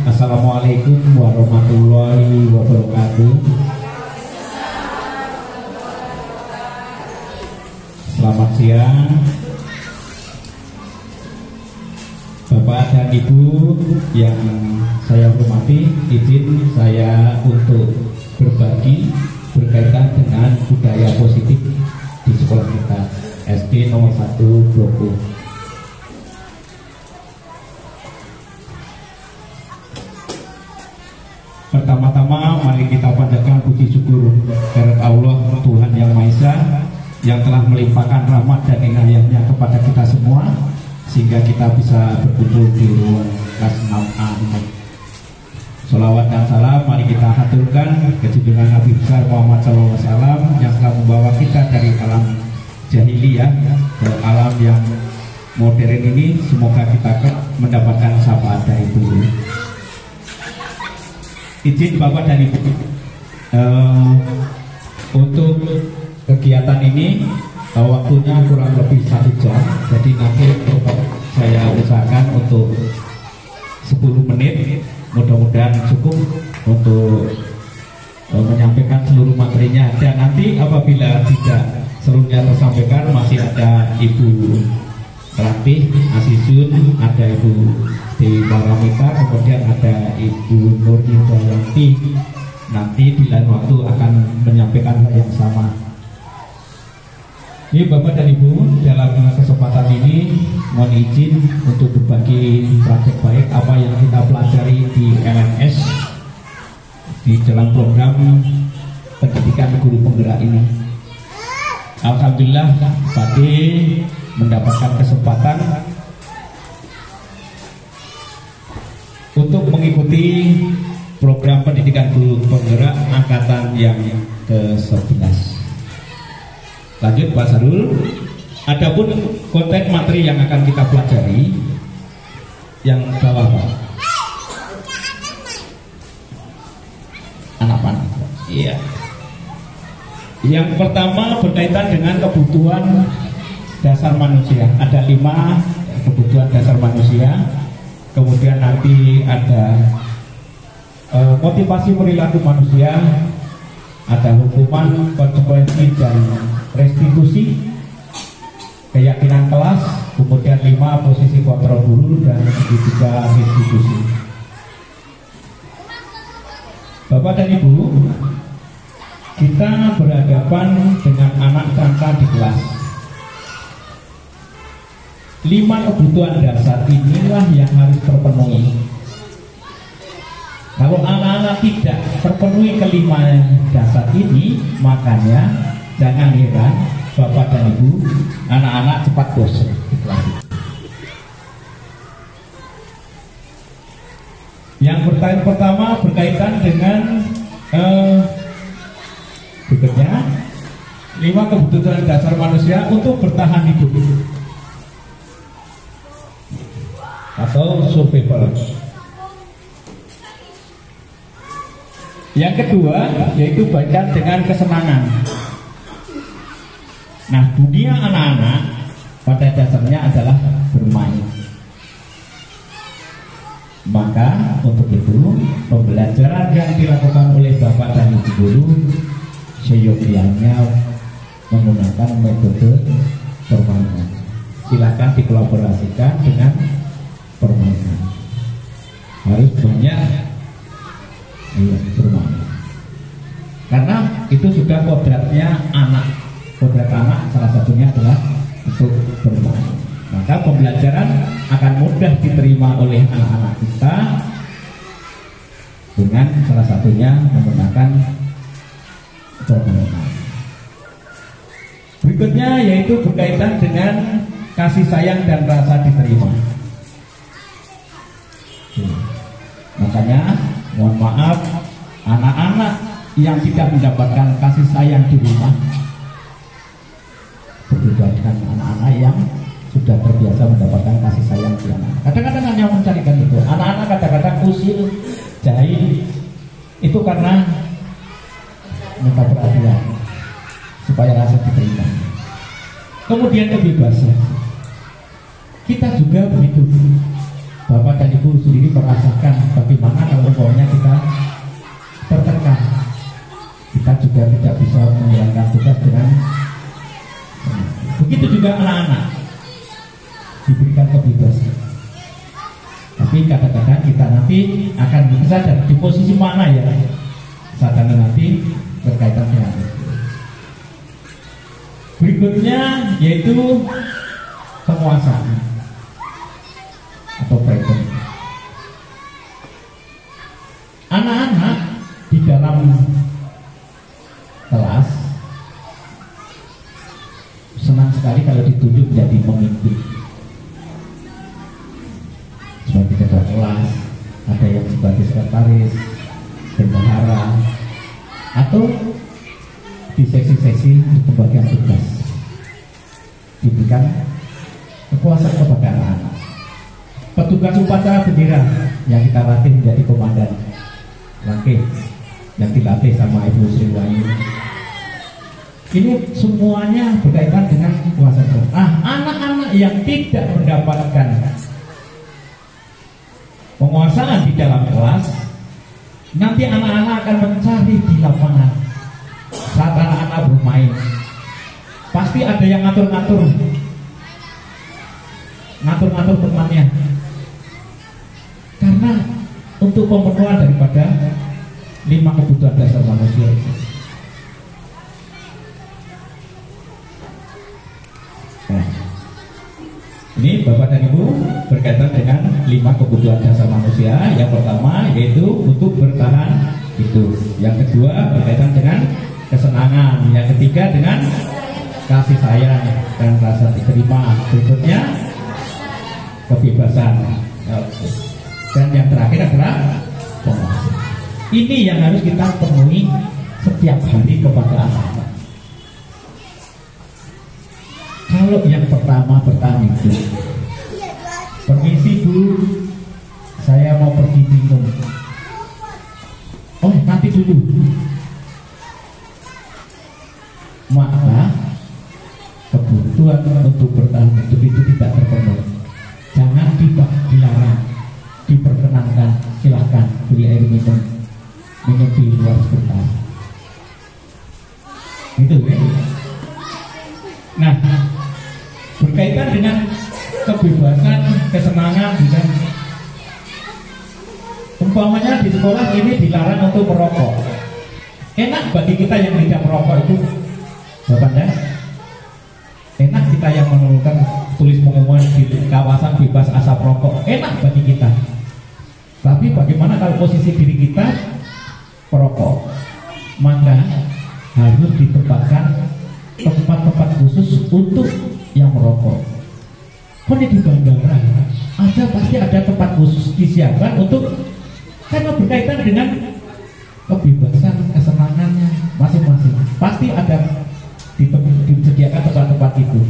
Assalamualaikum warahmatullahi wabarakatuh. Selamat siang Bapak dan Ibu yang saya hormati. Izin saya untuk berbagi berkaitan dengan budaya positif di sekolah kita SD nomor 1 Bloko. Pertama-tama mari kita panjatkan puji syukur kepada Allah Tuhan Yang Maha Esa yang telah melimpahkan rahmat dan inayahnya kepada kita semua sehingga kita bisa berkumpul di ruang kelas 6A ini. Sholawat dan salam mari kita haturkan ke junjungan Nabi besar Muhammad SAW yang telah membawa kita dari alam jahiliyah ke alam yang modern ini. Semoga kita mendapatkan syafaat dari Guru. Izin Bapak dan Ibu, untuk kegiatan ini waktunya kurang lebih 1 jam, jadi nanti saya usahakan untuk 10 menit, mudah-mudahan cukup untuk menyampaikan seluruh materinya. Dan nanti apabila tidak seluruhnya tersampaikan, masih ada Ibu Ratih Asizun, ada Ibu Dewi Paramita, kemudian ada Ibu Nur Indayanti. Nanti di lain waktu akan menyampaikan hal yang sama. Ini Bapak dan Ibu, dalam kesempatan ini mohon izin untuk berbagi praktek baik apa yang kita pelajari di LMS di dalam program pendidikan guru penggerak ini. Alhamdulillah tadi mendapatkan kesempatan untuk mengikuti program pendidikan guru penggerak angkatan yang ke-11. Lanjut Pak Sarul. Adapun konten materi yang akan kita pelajari yang bawah Pak. Anak panah. Iya. Yang pertama berkaitan dengan kebutuhan dasar manusia. Ada 5 kebutuhan dasar manusia. Kemudian nanti ada motivasi perilaku manusia, ada hukuman, konsekuensi dan restitusi, keyakinan kelas, kemudian 5 posisi kontrol guru dan 3 restitusi. Bapak dan Ibu, kita berhadapan dengan anak cangkang di kelas. 5 kebutuhan dasar inilah yang harus terpenuhi. Kalau anak-anak tidak terpenuhi ke-5 dasar ini, makanya jangan heran Bapak dan Ibu, anak-anak cepat bosan di kelas. Yang pertama berkaitan dengan berikutnya 5 kebutuhan dasar manusia untuk bertahan hidup atau survival. Yang kedua yaitu berkaitan dengan kesenangan. Nah, dunia anak-anak pada dasarnya adalah bermain. Maka untuk itu pembelajaran yang dilakukan oleh Bapak dan Ibu guru seyogianya menggunakan metode permainan. Silakan dikolaborasikan dengan permainan. Harus banyak bermain. Karena itu sudah kodratnya anak. Kodrat anak salah satunya adalah untuk bermain. Maka pembelajaran akan mudah diterima oleh anak-anak kita dengan salah satunya menggunakan permainan. Berikutnya yaitu berkaitan dengan kasih sayang dan rasa diterima. Makanya mohon maaf anak-anak yang tidak mendapatkan kasih sayang di rumah berbeda dengan anak-anak yang sudah terbiasa mendapatkan kasih sayang di anak. Kadang-kadang hanya mencarikan itu. Anak-anak kadang-kadang usil, jahil itu karena minta perhatian supaya rasa diterima. Kemudian kebebasan. Kita juga begitu. Bapak dan Ibu sendiri merasakan bagaimana kalau umpamanya kita tertekan, kita juga tidak bisa menjalankan tugas dengan begitu juga anak-anak diberikan kebebasan. Tapi kadang-kadang kita nanti akan sadar di posisi mana ya sadar nanti berkaitan dengan itu. Berikutnya yaitu penguasaan atau freedom. Anak-anak di dalam kelas senang sekali kalau ditunjuk menjadi pemimpin, sebagai ketua kelas, ada yang sebagai sekretaris, bendahara, atau di sesi-sesi pembagian tugas diberikan kekuasaan kepada anak-anak. Petugas upacara bendera yang kita latih menjadi komandan Langkih yang dilatih sama Ibu Sri Wayu. Ini semuanya berkaitan dengan kekuasaan. Anak-anak yang tidak mendapatkan penguasaan di dalam kelas, nanti anak-anak akan mencari di lapangan. Saat anak-anak bermain, pasti ada yang ngatur-ngatur temannya, karena untuk pemenuhan daripada 5 kebutuhan dasar manusia. Nah, ini Bapak dan Ibu berkaitan dengan 5 kebutuhan dasar manusia. Yang pertama yaitu untuk bertahan hidup. Yang kedua berkaitan dengan kesenangan. Yang ketiga dengan kasih sayang dan rasa diterima. Berikutnya kebebasan. Dan yang terakhir adalah penguasaan. Ini yang harus kita penuhi setiap hari kepada anak-anak. Kalau yang pertama itu, permisi Bu, saya mau pergi minum. Oh nanti dulu. Maka kebutuhan untuk bertahan hidup itu tidak terpenuhi. Jangan dilarang, diperkenankan, silahkan beli air minum di luar sebentar. Gitu ya. Nah, berkaitan dengan kebebasan, kesenangan, dengan umpamanya di sekolah ini dilarang untuk merokok. Enak bagi kita yang tidak merokok itu, Bapak ya? Enak kita yang menurunkan tulis pengumuman di kawasan bebas asap rokok. Enak bagi kita. Tapi bagaimana kalau posisi diri kita perokok? Maka harus ditempatkan tempat-tempat khusus untuk yang merokok. Kok di bandara ada pasti ada tempat khusus disiapkan untuk, karena berkaitan dengan kebebasan, kesenangannya masing-masing. Pasti ada disediakan tempat-tempat itu.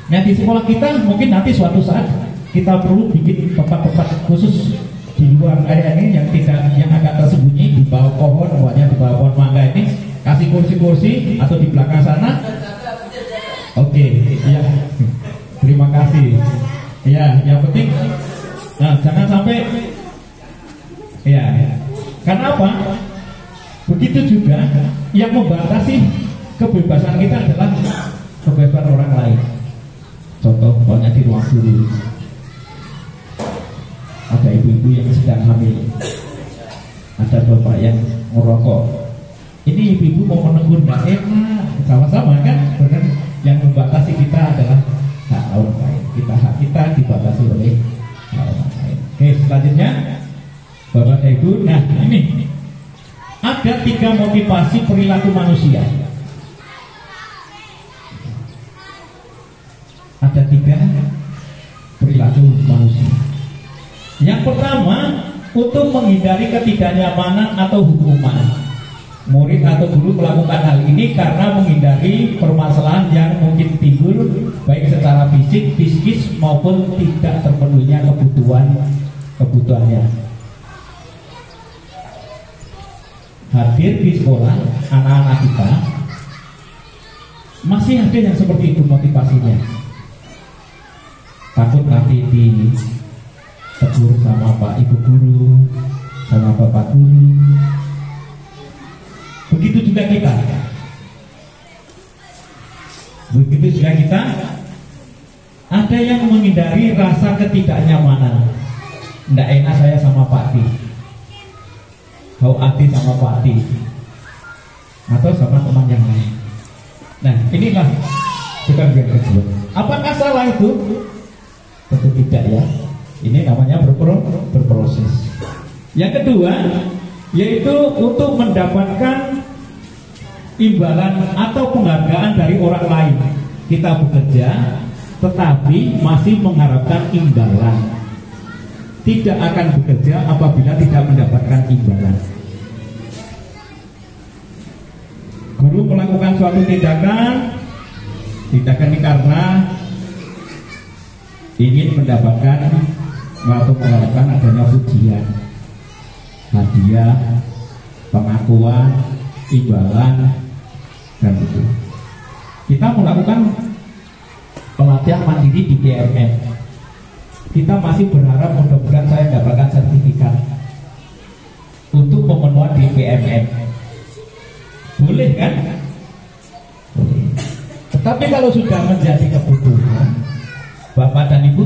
Nah di sekolah kita mungkin nanti suatu saat kita perlu bikin tempat-tempat khusus di luar area ini yang agak tersembunyi di bawah pohon, pokoknya di bawah pohon mangga ini, kasih kursi-kursi atau di belakang sana. Oke, ya, terima kasih. Ya, yang penting, nah jangan sampai, ya, karena apa? Begitu juga yang membatasi kebebasan kita adalah kebebasan orang lain. Contoh, banyak di ruang guru ada ibu-ibu yang sedang hamil, ada bapak yang merokok. Ini ibu-ibu mau menegur, nggak enak, sama-sama kan? Benar. Yang membatasi kita adalah hak orang lain. Hak kita dibatasi oleh orang lain. Oke, selanjutnya Bapak dan Ibu, nah ini ada 3 motivasi perilaku manusia. Ada 3 perilaku manusia. Yang pertama, untuk menghindari ketidaknyamanan atau hukuman. Murid atau guru melakukan hal ini karena menghindari permasalahan yang mungkin timbul baik secara fisik, psikis maupun tidak terpenuhinya kebutuhannya. Hadir di sekolah anak-anak kita masih ada yang seperti itu motivasinya. Takut nanti ditegur sama Pak Ibu guru, sama Bapak Guru. Begitu juga kita. Begitu juga kita. Ada yang menghindari rasa ketidaknyamanan. Nggak enak saya sama Pak T, Bau hati sama Pak T, atau sama teman yang lain. Nah, inilah bukan yang kedua. Apakah salah itu? Tentu tidak ya. Ini namanya berproses. Yang kedua, yaitu untuk mendapatkan imbalan atau penghargaan dari orang lain. Kita bekerja tetapi masih mengharapkan imbalan. Tidak akan bekerja apabila tidak mendapatkan imbalan. Guru melakukan suatu tindakan ini karena ingin mendapatkan atau mengharapkan adanya pujian, hadiah, pengakuan, imbalan, dan itu. Kita melakukan pelatihan mandiri di PMM. Kita masih berharap mudah-mudahan saya mendapatkan sertifikat untuk pemenuhan di PMM. Boleh kan? Boleh. Tetapi kalau sudah menjadi kebutuhan Bapak dan Ibu,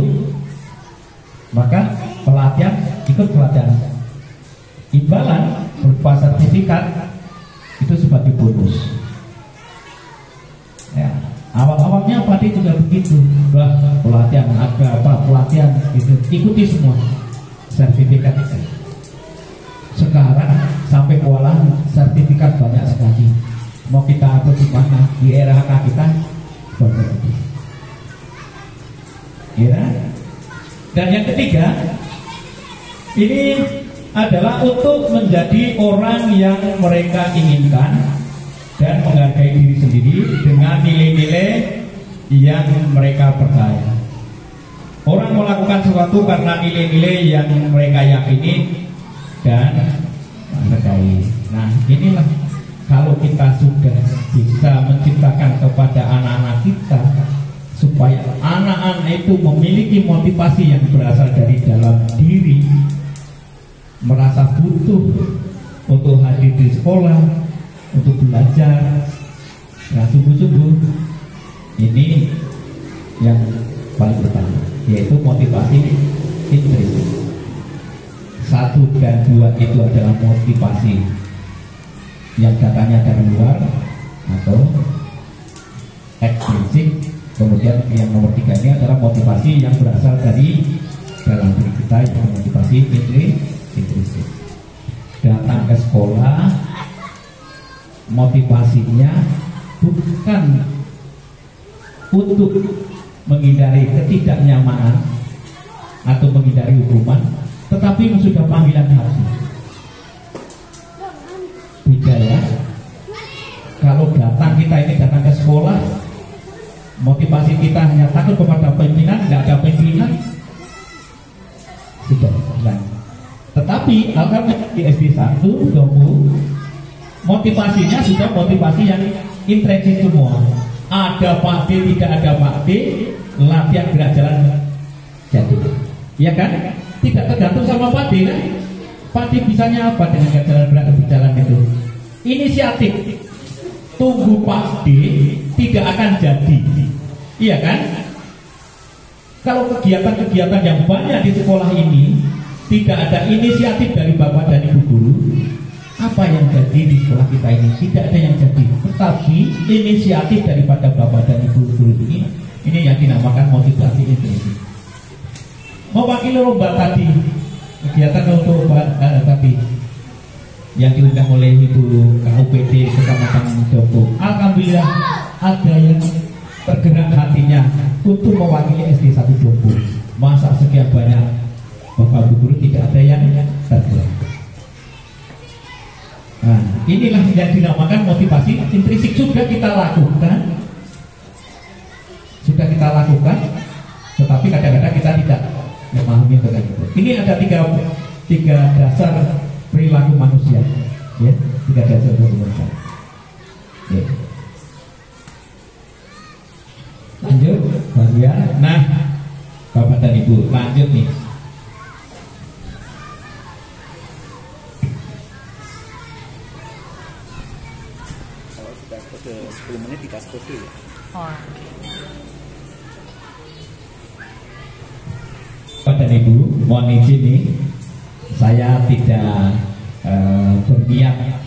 maka pelatihan ikut pelatihan. Imbalan berupa sertifikat itu sebagai bonus. Ya, awal-awalnya Padi juga begitu. Wah, pelatihan ada apa? Pelatihan itu ikuti semua sertifikat itu. Sekarang sampai kewalahan sertifikat banyak sekali. Mau kita atur di mana? Di era kita banyak. Ya. Dan yang ketiga, ini adalah untuk menjadi orang yang mereka inginkan dan menghargai diri sendiri dengan nilai-nilai yang mereka percaya. Orang melakukan sesuatu karena nilai-nilai yang mereka yakini dan menghargai. Nah, inilah kalau kita sudah bisa menciptakan kepada anak-anak kita supaya anak-anak itu memiliki motivasi yang berasal dari dalam diri, merasa butuh untuk hadir di sekolah, untuk belajar, nah sungguh-sungguh ini yang paling pertama, yaitu motivasi intrinsik. 1 dan 2 itu adalah motivasi yang datangnya dari luar atau ekstrinsik. Kemudian yang nomor 3 ini adalah motivasi yang berasal dari dalam diri kita, yaitu motivasi intrinsik. Datang ke sekolah, motivasinya bukan untuk menghindari ketidaknyamanan atau menghindari hukuman, tetapi sudah panggilan hati. Beda ya. Kalau kita ini datang ke sekolah, motivasi kita hanya takut kepada pimpinan, nggak ada pimpinan, sudah hilang. Tetapi alhamdulillah di SD 1 motivasinya sudah motivasi yang intrinsik semua. Ada Pak D, tidak ada Pak D, latihan gerak jalan jadi. Ya kan? Tidak tergantung sama Pak D kan? Pak D bisanya apa dengan gerak berjalan itu? Inisiatif. Tunggu Pak D tidak akan jadi. Iya kan? Kalau kegiatan-kegiatan yang banyak di sekolah ini tidak ada inisiatif dari Bapak dan Ibu guru, apa yang jadi di sekolah kita ini? Tidak ada yang jadi. Tetapi inisiatif daripada Bapak dan Ibu guru ini yang dinamakan motivasi intrinsik. Mewakili lomba tadi, kegiatan untuk tadi yang diundang oleh Ibu KUPD Kecamatan Joko. Alhamdulillah ada yang tergerak hatinya untuk mewakili SD 1 Joko. Masa sekian banyak Bapak Ibu guru tidak ada yang tergerak. Nah, inilah yang dinamakan motivasi intrinsik. Sudah kita lakukan, tetapi kadang-kadang kita tidak memahami tentang itu. Ini ada tiga dasar perilaku manusia, ya, 3 dasar perilaku manusia. Ya. Lanjut, bagian. Nah, Bapak dan Ibu, lanjut nih. ke 10 menit dikasih kode ya. Oh. Pak dan Ibu, mohon izin nih, saya tidak berniat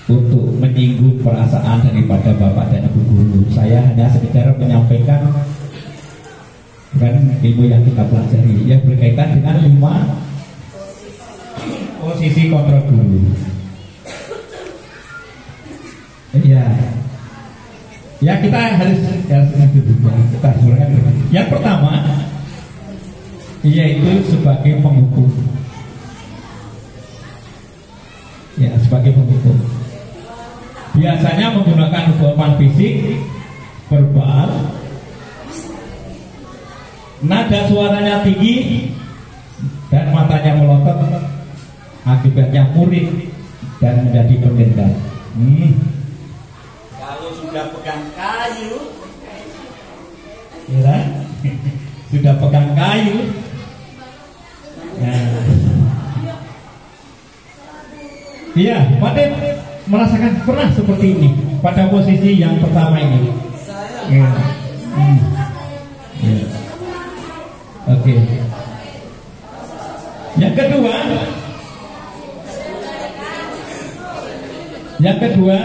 untuk menyinggung perasaan daripada Bapak dan Ibu guru. Saya hanya sekedar menyampaikan kan ilmu yang kita pelajari yang berkaitan dengan 5 posisi kontrol guru. Iya. Ya kita harus kita surahkan. Yang pertama yaitu sebagai penghukum. Ya, sebagai penghukum. Biasanya menggunakan hukuman fisik, verbal, nada suaranya tinggi dan matanya melotot, akibatnya murid dan menjadi pendendam. Kalau sudah pegang kayu, ya, sudah pegang kayu. Nah, iya, Pada merasakan pernah seperti ini pada posisi yang pertama ini. Ya. Ya. Oke. Yang kedua,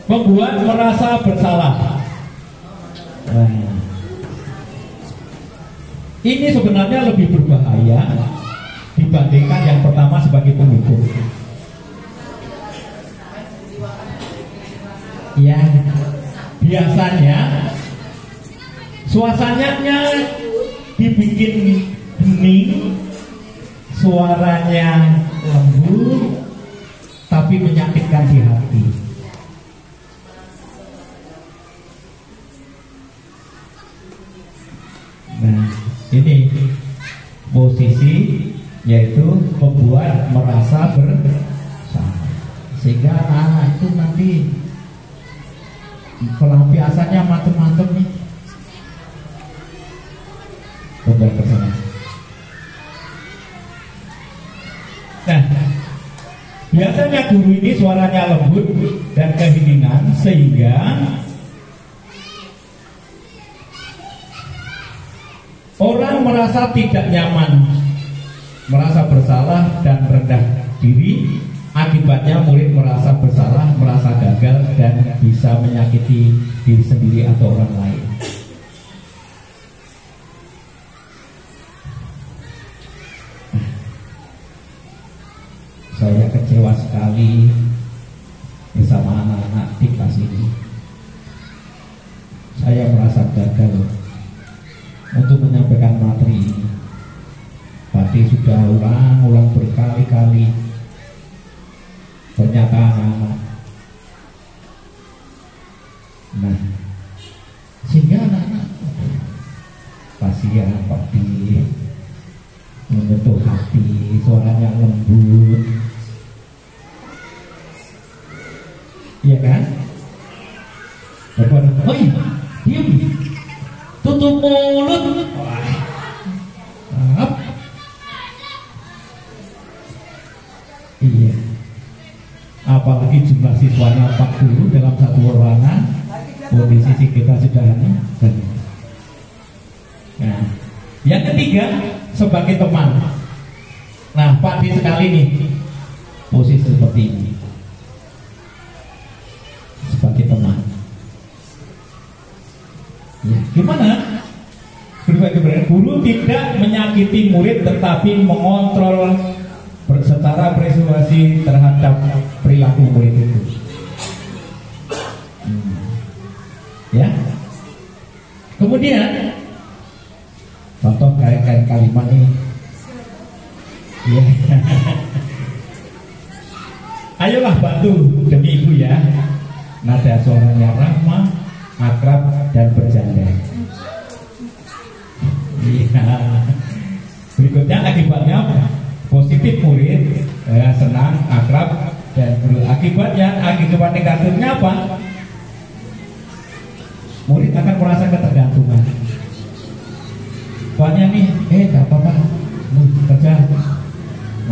membuat merasa bersalah. Nah, ini sebenarnya lebih berbahaya dibandingkan yang pertama sebagai penghukum. Ya, biasanya suasananya dibikin hening, suaranya lembut, tapi menyakitkan di hati. Nah, ini posisi yaitu membuat merasa bersalah, sehingga anak itu nanti pelampiasannya macam-macam nih. Kembali ke sana. Nah, biasanya guru ini suaranya lembut dan keheningan sehingga orang merasa tidak nyaman, merasa bersalah dan rendah diri. Akibatnya murid merasa bersalah, merasa gagal dan bisa menyakiti diri sendiri atau orang lain. Saya kecewa sekali bersama anak-anak di kelas ini. Saya merasa gagal untuk menyampaikan materi ini. Tadi sudah ulang berkali-kali. Ternyata anak-anak. Nah, sehingga anak-anak kasihan Pak Di menyentuh hati, suaranya lembut, iya kan? Daripada, oi, diam, tutup mulut. Maaf. Iya. Apalagi jumlah siswanya 40 dalam satu ruangan, kondisi kita sudah banyak. Nah, yang ketiga sebagai teman. Nah, Pak D sekali nih posisi seperti ini sebagai teman. Ya, gimana? Guru tidak menyakiti murid tetapi mengontrol secara persuasi terhadap perilaku murid itu. Ya. Kemudian contoh kayak kalimat ini. Ya. Ayolah bantu demi ibu ya. Nada suaranya ramah, akrab dan bercanda. Iya. Berikutnya akibatnya apa? Positif murid senang, akrab dan akibat negatifnya apa? Murid akan merasa ketergantungan. Soalnya nih, gak apa-apa, kerja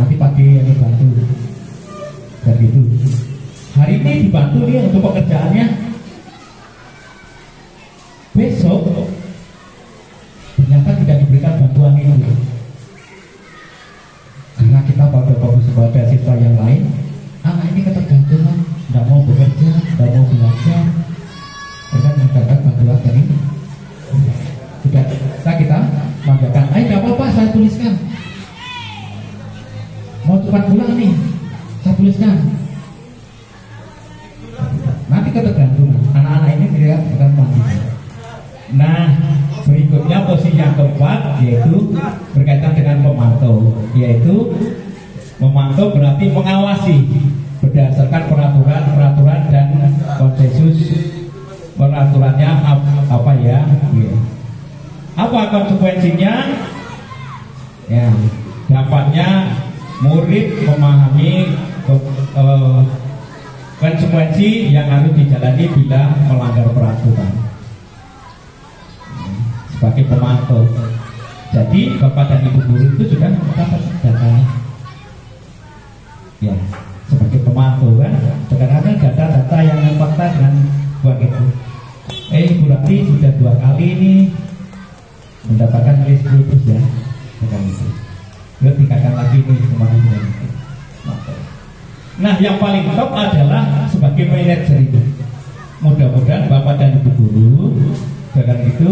nanti pagi yang dibantu dan gitu. Hari ini dibantu nih untuk pekerjaannya, besok ternyata tidak diberikan bantuan itu, karena kita pada fokus pada siswa yang lain. Anak ini ketergantungan, tidak mau bekerja, tidak mau belajar, dengan mendapatkan bantuan dari sudah kita banggakan. Ayo tidak apa-apa, saya tuliskan. Mau cepat pulang nih, saya tuliskan. Nanti ketergantungan, anak-anak ini tidak akan mandi. Nah, berikutnya posisi yang keempat yaitu berkaitan dengan pemantau, yaitu memantau berarti mengawasi berdasarkan peraturan dan konsensus peraturannya apa ya? Apa konsekuensinya? Ya, dapatnya murid memahami konsekuensi yang harus dijalani bila melanggar peraturan. Sebagai pemantau, jadi Bapak dan Ibu guru itu sudah mendapat data. Ya, sebagai pemantau kan, sekarang data-data yang fakta dan buat itu. Ibu Rati sudah 2 kali ini mendapatkan nilai 10 terus ya, bukan itu. Belum tingkatkan lagi nih kemarin itu. Nah, yang paling top adalah sebagai manajer itu. Mudah-mudahan Bapak dan Ibu guru dengan itu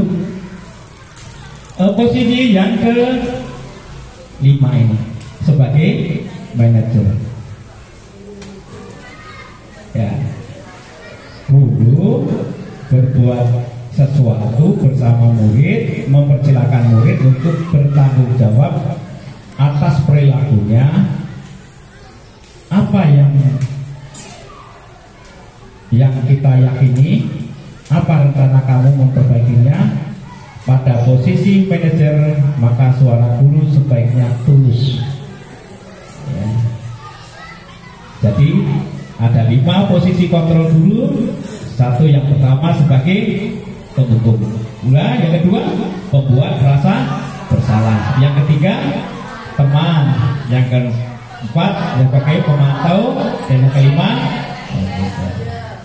posisi yang ke-5 ini sebagai manajer. Ya, guru berbuat sesuatu bersama murid, mempersilahkan murid untuk bertanggung jawab atas perilakunya. Apa yang kita yakini, apa rencana kamu memperbaikinya. Pada posisi manajer, maka suara guru sebaiknya tulus ya. Jadi ada 5 posisi kontrol guru. 1 yang pertama sebagai penghukum, yang kedua pembuat rasa bersalah, yang ketiga teman, yang keempat sebagai pemantau, dan yang kelima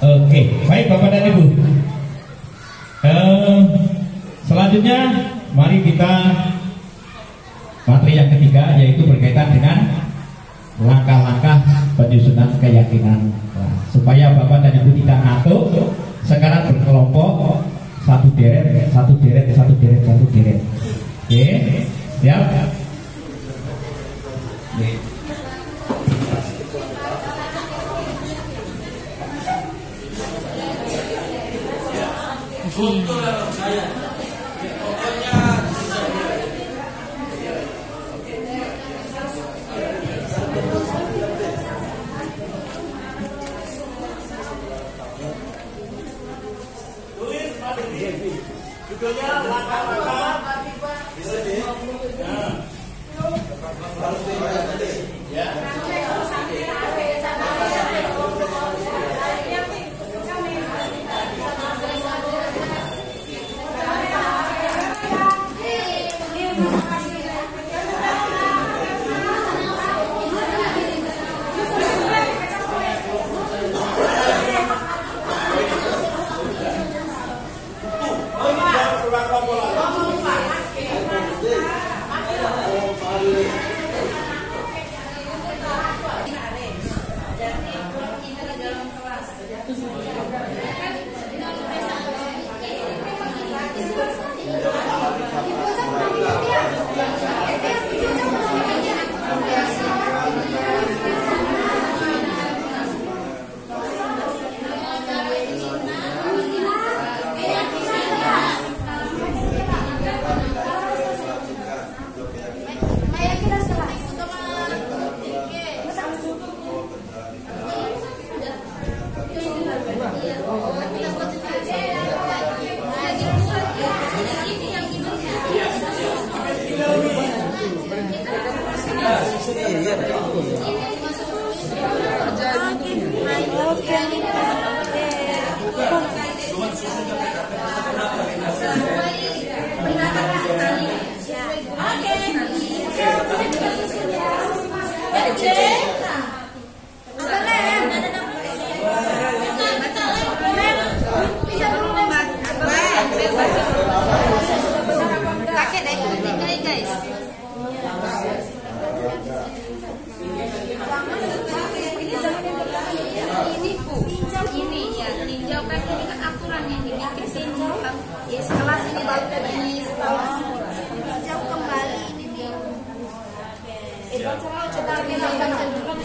oke. Baik Bapak dan Ibu, selanjutnya mari kita materi yang ketiga, yaitu berkaitan dengan langkah-langkah penyusunan keyakinan. Nah, supaya Bapak dan Ibu tidak ngantuk, sekarang berkelompok, satu deret. Oke, siap? Judulnya langkah-langkah ya.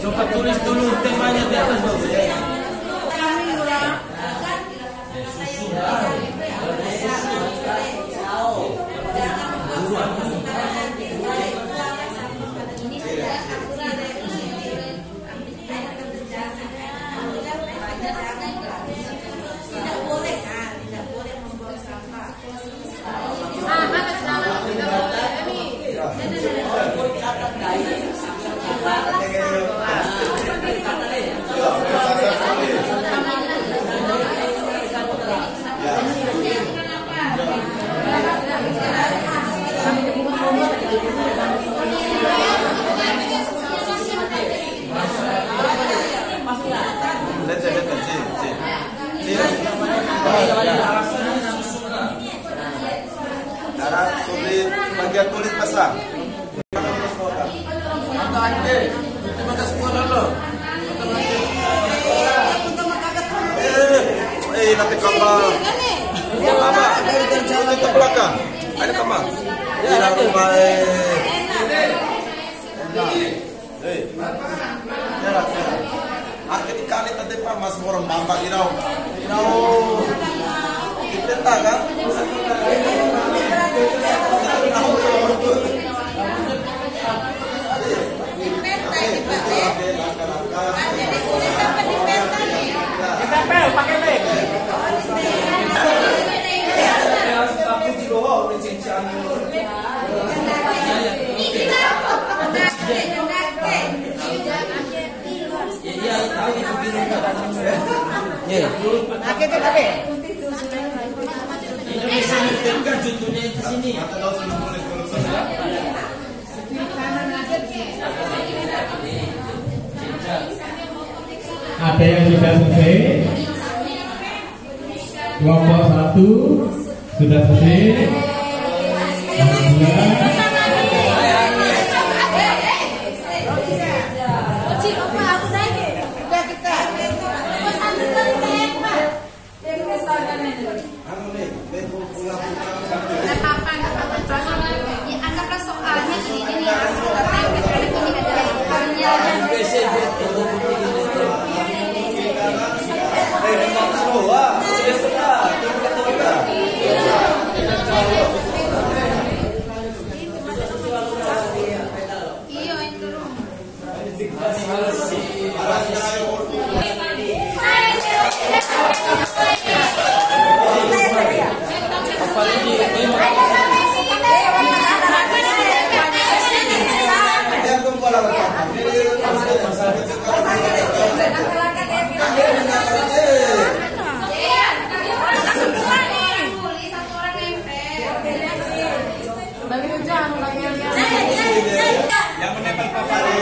Coba tulis dulu temanya di atas dong. Cara sulit bagian tulis pasang. Nanti kapal. Apa? Itu ke belakang. Ada kamar. Ya, rumah. Jarak. Akhirnya kali tadi Pak Mas orang bambang irau. Kita kan? Ada yang sudah selesai? Kelompok 1 sudah selesai. Anggaplah soalnya ini Yang menempel paparan.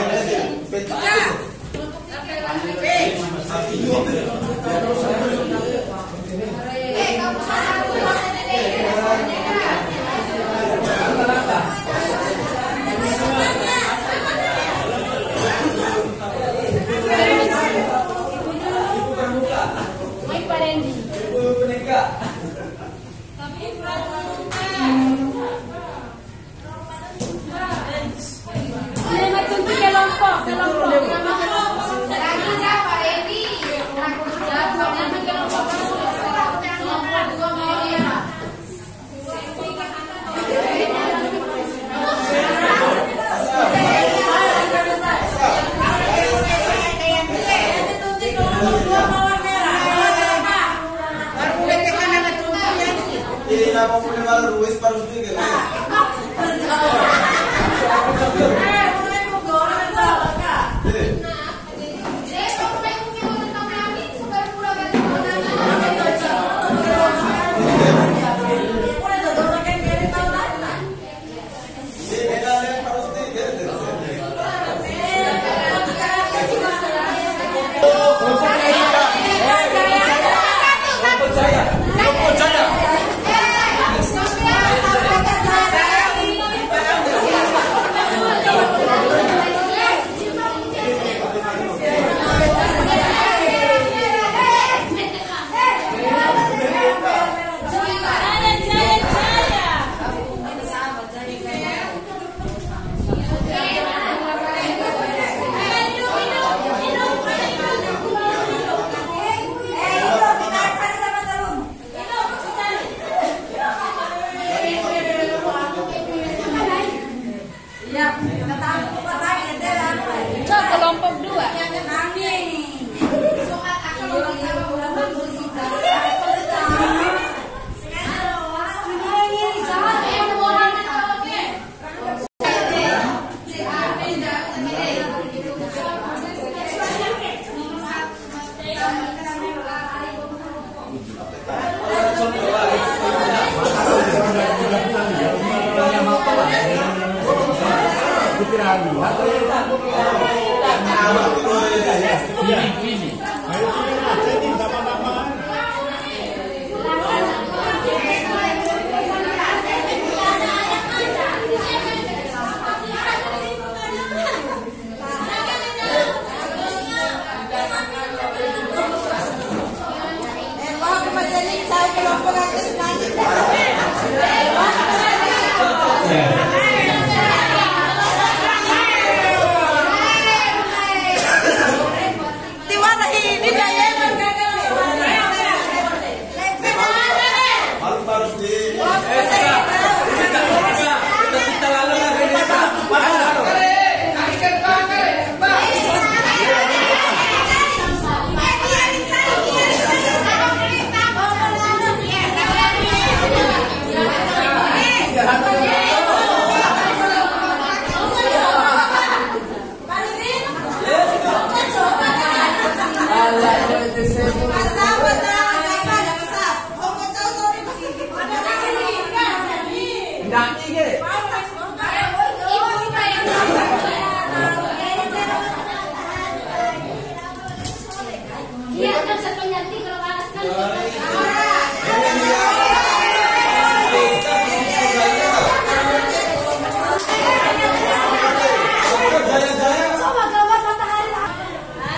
Jaya.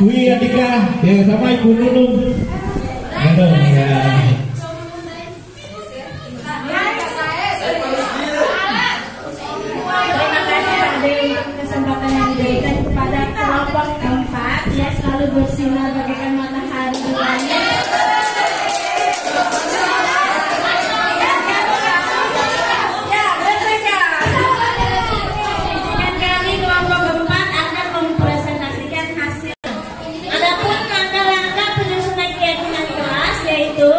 Dwi Andika ya sama Ibu Nunung. Nunung ya. Terima kasih Pak De kesempatan yang diberikan kepada kelompok keempat yang selalu bersinar bagaikan matahari bulannya. Dan kami kelompok keempat akan mempresentasikan hasil. Adapun langkah-langkah penyusunan keyakinan kelas yaitu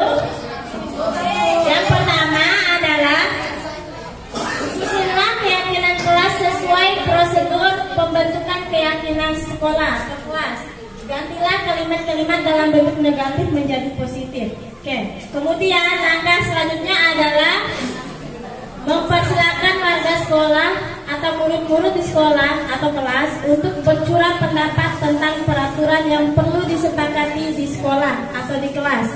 yang pertama adalah susunlah keyakinan kelas sesuai prosedur pembentukan keyakinan sekolah atau kelas. Gantilah kalimat-kalimat dalam bentuk negatif menjadi positif. Oke. Kemudian langkah selanjutnya adalah mempersilakan warga sekolah atau murid-murid di sekolah atau kelas untuk bercurah pendapat tentang peraturan yang perlu disepakati di sekolah atau di kelas.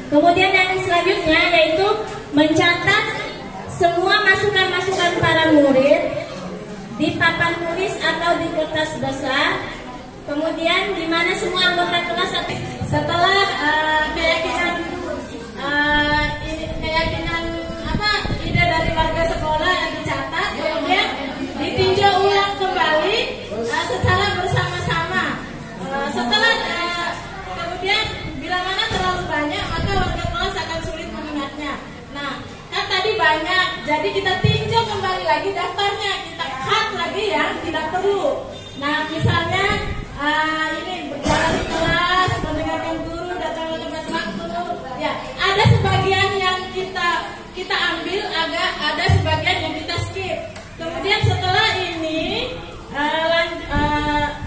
Kemudian yang selanjutnya yaitu mencatat semua masukan-masukan para murid di papan tulis atau di kertas besar. Kemudian di mana semua anggota kelas setelah ide dari warga sekolah yang dicatat, kemudian ditinjau ulang kembali secara bersama-sama. Kemudian bila mana terlalu banyak maka warga kelas akan sulit mengingatnya. Nah, kan tadi banyak, jadi kita tinjau kembali lagi daftarnya, kita cut lagi yang tidak perlu. Nah, misalnya ini berjalan di kelas, mendengarkan guru, datang tepat waktu. Ya, ada sebagian yang kita ambil, ada sebagian yang kita skip. Kemudian setelah ini,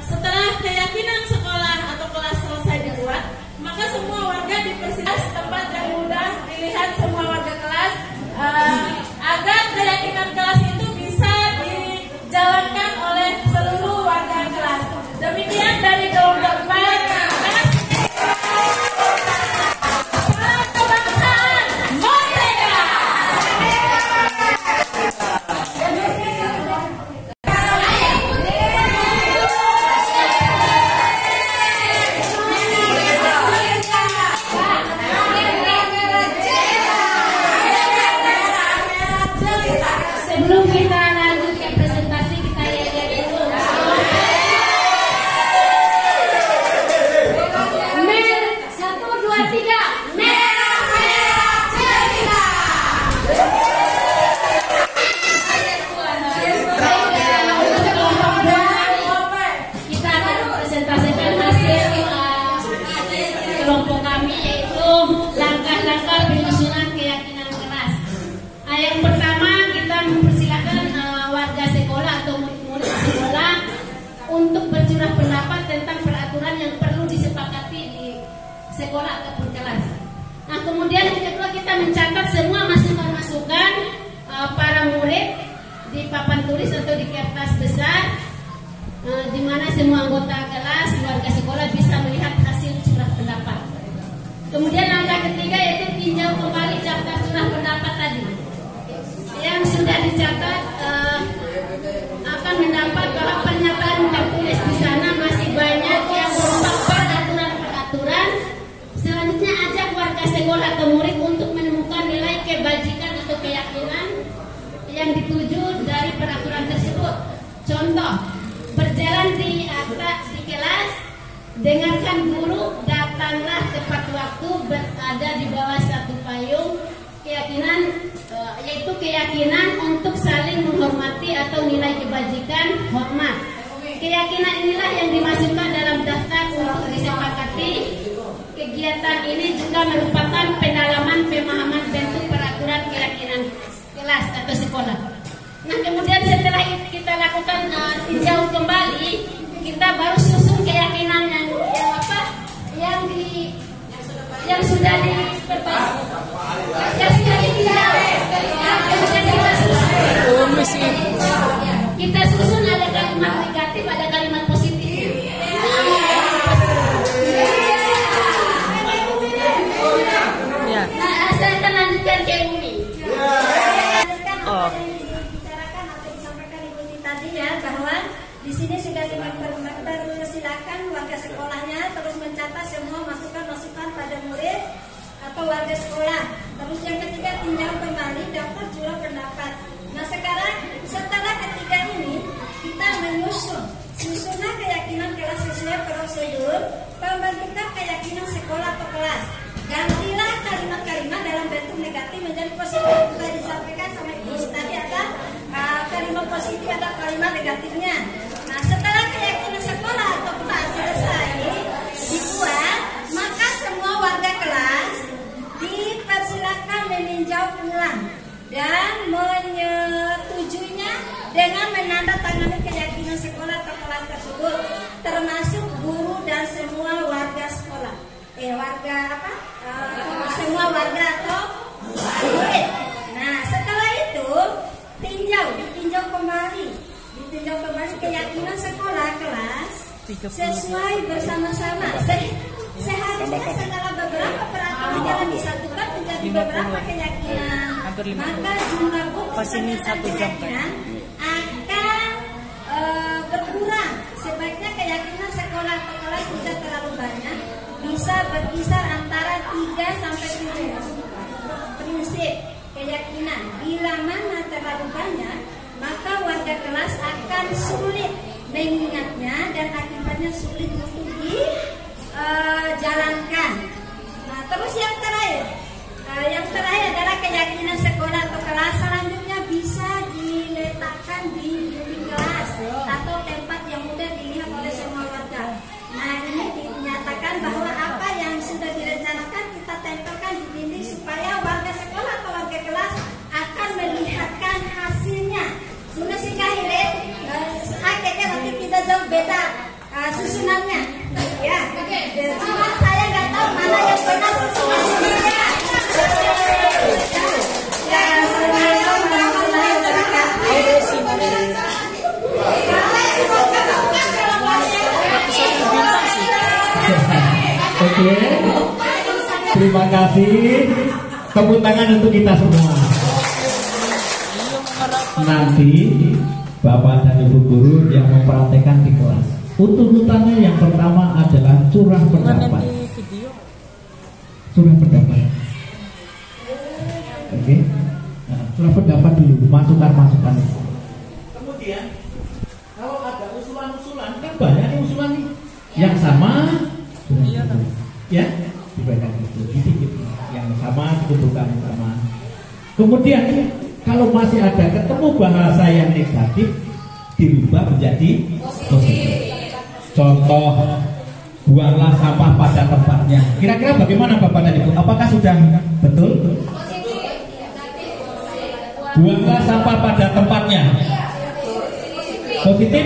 setelah keyakinan sekolah atau kelas selesai dibuat, maka semua warga dipersilakan tempat yang mudah dilihat semua warga kelas agar keyakinan kelas itu bisa dijalankan oleh seluruh warga kelas. Demikian dari kelompok 4. Salam kebangsaan merdeka. Sebelum kita lanjut ke presentasi, kita lihat dulu. Merah 1, 2, 3. Merah merah cerita. Kita akan presentasikan hasil kelompok kami, yaitu langkah-langkah penyusunan keyakinan kelas. Yang pertama, kita mempersilakan warga sekolah atau murid-murid sekolah untuk bercurah pendapat tentang peraturan yang perlu disepakati di sekolah ataupun kelas. Nah, kemudian yang kedua, kita mencatat semua masukan-masukan para murid di papan tulis atau di kertas besar. di mana semua anggota kelas, warga sekolah bisa melihat hasil curah pendapat. Kemudian langkah ketiga yaitu tinjau kembali daftar curah pendapat tadi. Yang sudah dicatat akan mendapat bahwa pernyataan tertulis di sana masih banyak yang berupa peraturan. Selanjutnya ajak warga sekolah atau murid untuk menemukan nilai kebajikan atau keyakinan yang dituju dari peraturan tersebut. Contoh, berjalan di kelas, dengarkan guru, datanglah tepat waktu, berada di bawah satu payung. Keyakinan yaitu keyakinan untuk saling menghormati atau nilai kebajikan, hormat. Keyakinan inilah yang dimasukkan dalam daftar untuk disepakati. Kegiatan ini juga merupakan pendalaman pemahaman bentuk peraturan keyakinan kelas atau sekolah. Nah, kemudian setelah kita lakukan tinjau kembali, kita baru susun keyakinan yang sudah diperbaiki, yang sudah ditinjau. Kemudian kita susun ada kalimat negatif, ada kalimat positif. Nah, saya akan lanjutkan ke Umi. Dibicarakan atau disampaikan Ibu tadi ya, bahwa di sini sudah dipersilakan warga sekolahnya terus mencatat semua masukan-masukan pada murid atau warga sekolah. Terus yang ketiga, tinjau kembali daftar curah pendapat. Nah, sekarang setelah ketiga ini kita susunan keyakinan kelas sesuai prosedur pembentukan keyakinan sekolah atau kelas. Gantilah kalimat-kalimat dalam bentuk negatif menjadi positif. Sudah disampaikan sama Ibu tadi, ada kalimat positif, ada kalimat negatifnya. Nah, setelah keyakinan sekolah atau kelas selesai dibuat, maka semua warga kelas dipersilakan meninjau ulang dan menyetujuinya dengan menandatangani keyakinan sekolah atau kelas tersebut, termasuk guru dan semua warga sekolah. Semua warga atau murid. Nah, setelah itu ditinjau kembali keyakinan sekolah kelas sesuai bersama-sama. Seharusnya setelah beberapa peraturan yang disatukan menjadi beberapa keyakinan, maka jumlah buku keyakinan akan berkurang. Sebaiknya keyakinan sekolah atau kelas tidak terlalu banyak, bisa berkisar antara 3 sampai 7 prinsip keyakinan. Bila mana terlalu banyak, maka warga kelas akan sulit mengingatnya dan akibatnya sulit untuk dijalankan. Nah, terus yang terakhir adalah keyakinan sekolah atau kelas selanjutnya bisa diletakkan di dinding kelas atau tempat yang mudah dilihat oleh semua warga. Nah, ini dinyatakan bahwa apa yang sudah direncanakan kita tempelkan di dinding supaya warga sekolah atau warga kelas akan melihatkan hasilnya. Sudah sih kahire, akhirnya nanti kita jauh beda susunannya, ya. Cuma saya nggak tahu mana yang benar susunannya. Oke, terima kasih. Tepuk tangan untuk kita semua. Nanti Bapak dan Ibu guru yang mempraktekkan di kelas, urutannya yang pertama adalah curah pendapat. Curah pendapat. Oke, nah, curah pendapat dulu, masukan-masukan. Kemudian kalau ada usulan-usulan, kan banyak nih usulan nih yang sama. Ya, diberikan itu, yang sama dikumpulkan sama. Kemudian kalau masih ada ketemu bahasa yang negatif, dirubah menjadi positif. Contoh, buanglah sampah pada tempatnya. Kira-kira bagaimana Bapak dan Ibu? Apakah sudah betul? Buanglah sampah pada tempatnya. Positif?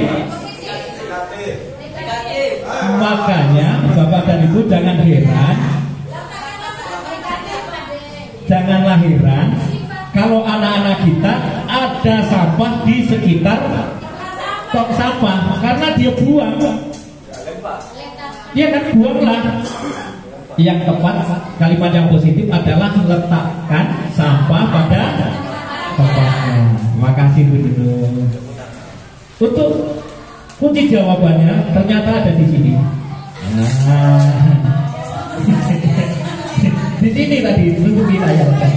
Makanya Bapak dan Ibu janganlah heran kalau anak-anak kita ada sampah di sekitar tong sampah karena dia buang. Dia kan buanglah. Yang tepat kalimat yang positif adalah letakkan sampah pada tempatnya. Terima kasih Bu Dino. Untuk kunci jawabannya ternyata ada di sini. Di sini tadi untuk ditayangkan.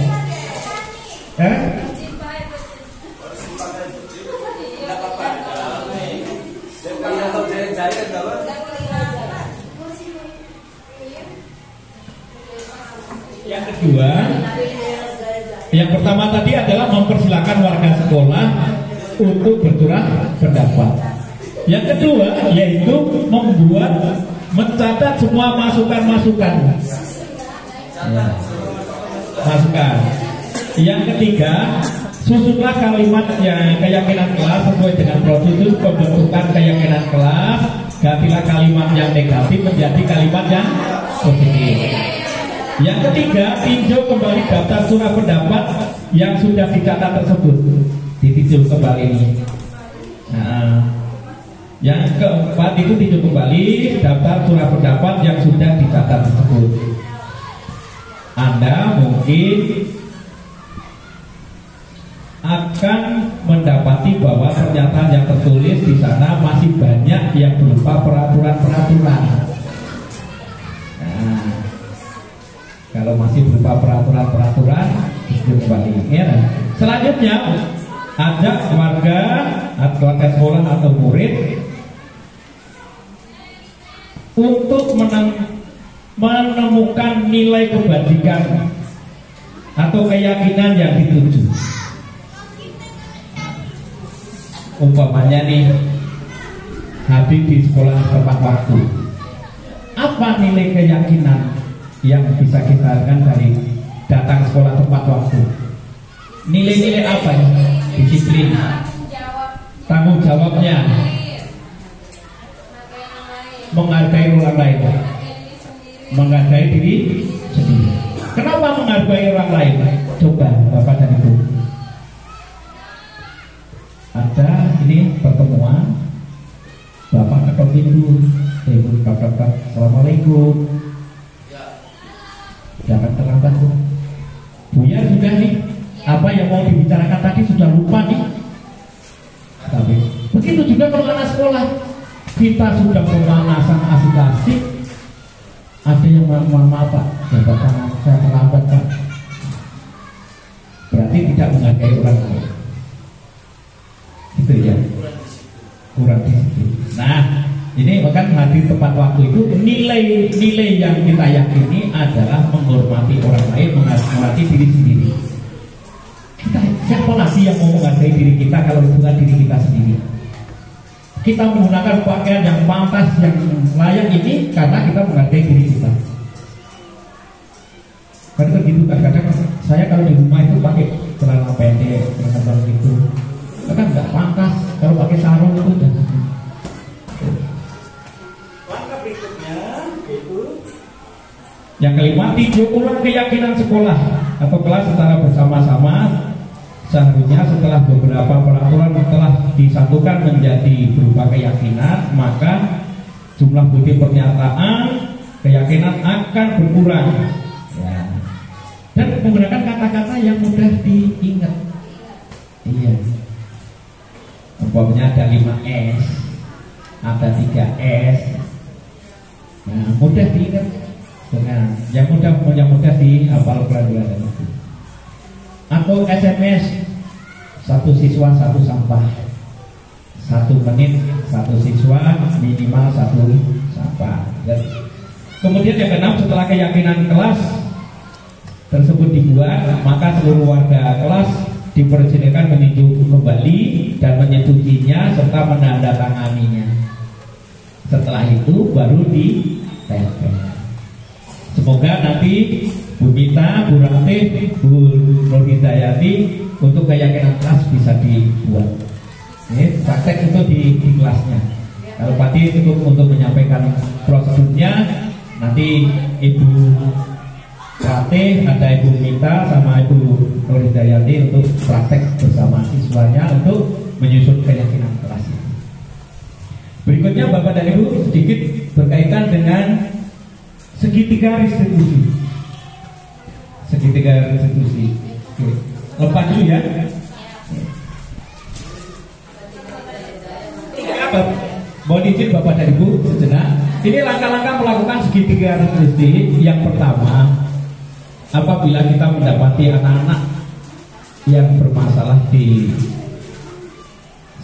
Yang kedua, yang pertama tadi adalah mempersilahkan warga sekolah untuk berturut pendapat. Yang kedua yaitu mencatat semua masukan. Masukan. Yang ketiga, susunlah kalimat yang keyakinan kelas sesuai dengan prosedur pembentukan keyakinan kelas. Gantilah kalimat yang negatif menjadi kalimat yang positif. Yang ketiga, tinjau kembali daftar surat pendapat yang sudah dicatat tersebut. Ditinjau kembali ini. Nah, yang keempat itu tinjau kembali daftar surat pendapat yang sudah dicatat tersebut. Anda mungkin akan mendapati bahwa pernyataan yang tertulis di sana masih banyak yang berupa peraturan-peraturan. Nah, kalau masih berupa peraturan-peraturan, itu kembali. Ya. Selanjutnya, ajak warga sekolah atau murid untuk menemukan nilai kebajikan atau keyakinan yang dituju. Umpamanya nih, Habib di sekolah tepat waktu. Apa nilai keyakinan yang bisa kita lakukan dari datang sekolah tepat waktu? Nilai-nilai apa ya? Disiplin, tanggung jawabnya, menghargai orang lain, menghargai diri sendiri. Kenapa menghargai orang lain? Coba Bapak dan Ibu. Ada ini pertemuan, Bapak ketok pintu, Ibu kakak, Assalamualaikum. Jangan terlambat Bu. Buya sudah nih, apa yang mau dibicarakan tadi sudah lupa nih. Tapi begitu juga kalau anak sekolah, kita sudah pemanasan asik-asik, ada yang mohon maaf Pak, jabatan saya terlambat Pak. Berarti tidak menghargai orang lain. Gitu ya, kurang disiplin. Nah, ini bahkan hadir tepat waktu itu nilai-nilai yang kita yakini adalah menghormati orang lain, menghormati diri sendiri. Siapa lagi yang mau menghargai diri kita kalau bukan diri kita sendiri? Kita menggunakan pakaian yang pantas, yang layak ini karena kita menghargai diri kita. Karena begitu kadang-kadang saya kalau di rumah itu pakai celana pendek, celana gitu, kan nggak pantas. Kalau pakai sarung itu udah. Langkah berikutnya itu yang kelima, tinjau ulang keyakinan sekolah atau kelas secara bersama-sama. Seharusnya setelah beberapa peraturan telah disatukan menjadi berupa keyakinan, maka jumlah bukti pernyataan keyakinan akan berkurang. Ya. Dan menggunakan kata-kata yang mudah diingat. Iya. Umpamanya ada 5S, ada 3S. Nah, mudah diingat. Dengan yang mudah dihafal pelajaran itu. Atau SMS, satu siswa satu sampah, 1 menit satu siswa, minimal 1 sampah. Dan kemudian yang keenam, setelah keyakinan kelas tersebut dibuat, maka seluruh warga kelas dipersilakan meninjau kembali dan menyetujuinya serta menandatanganinya. Setelah itu baru ditempel. Semoga nanti Bu Mita, Bu Ratih, Bu Nur Hidayati untuk keyakinan kelas bisa dibuat. Ini praktek itu di kelasnya. Kalau Pati cukup untuk menyampaikan prosedurnya, nanti Ibu Ratih, ada Ibu Mita sama Ibu Nur Hidayati untuk praktek bersama siswanya untuk menyusun keyakinan kelas. Berikutnya Bapak dan Ibu sedikit berkaitan dengan segitiga restitusi. Segitiga restitusi. Oke. Lepas dulu ya. Apa? Mohon izin Bapak dan Ibu sejenak. Ini langkah-langkah melakukan segitiga restitusi. Yang pertama, apabila kita mendapati anak-anak yang bermasalah di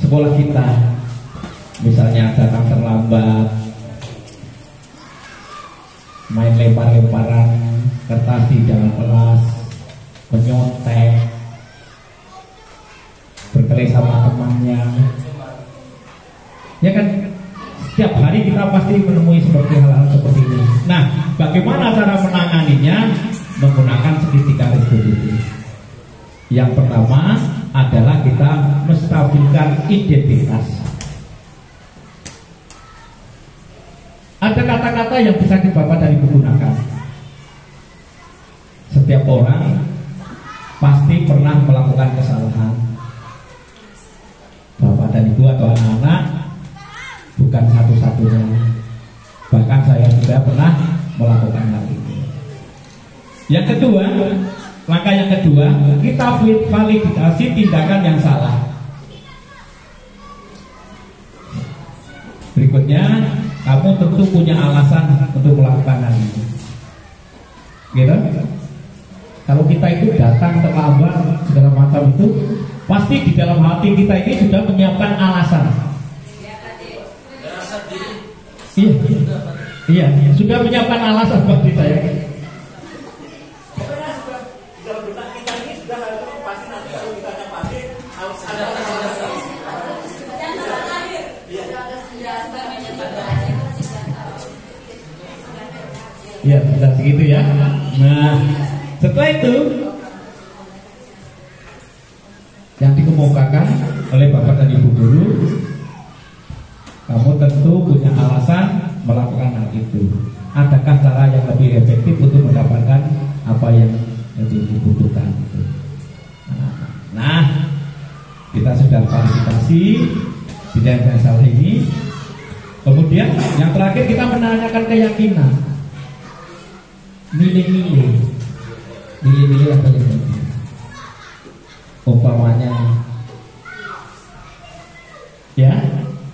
sekolah kita, misalnya datang terlambat, main lempar-lemparan kertas di dalam kelas, menyontek, berkelahi sama temannya, ya kan setiap hari kita pasti menemui seperti hal-hal seperti ini. Nah, bagaimana cara menanganinya? Menggunakan segitiga restitusi. Yang pertama adalah kita menstabilkan identitas. Ada kata-kata yang bisa Bapak dan Ibu gunakan. Setiap orang pasti pernah melakukan kesalahan. Bapak dan Ibu atau anak-anak bukan satu-satunya. Bahkan saya juga pernah melakukan hal ini. Yang kedua, langkah yang kedua, kita validasi tindakan yang salah. Berikutnya, kamu tentu punya alasan untuk melakukan hal ini. Gitu? Kalau kita itu datang terlambat segala macam itu, pasti di dalam hati kita ini sudah menyiapkan alasan. Iya, sudah menyiapkan alasan bagi saya. Ya, sudah segitu ya. Nah, setelah itu yang dikemukakan oleh Bapak dan Ibu guru, kamu tentu punya alasan melakukan hal itu. Adakah cara yang lebih efektif untuk mendapatkan apa yang dibutuhkan? Nah, kita sudah klarifikasi di dalam masalah ini. Kemudian yang terakhir kita menanyakan keyakinan. Nilai-nilai apa yang penting? Umpamanya, ya,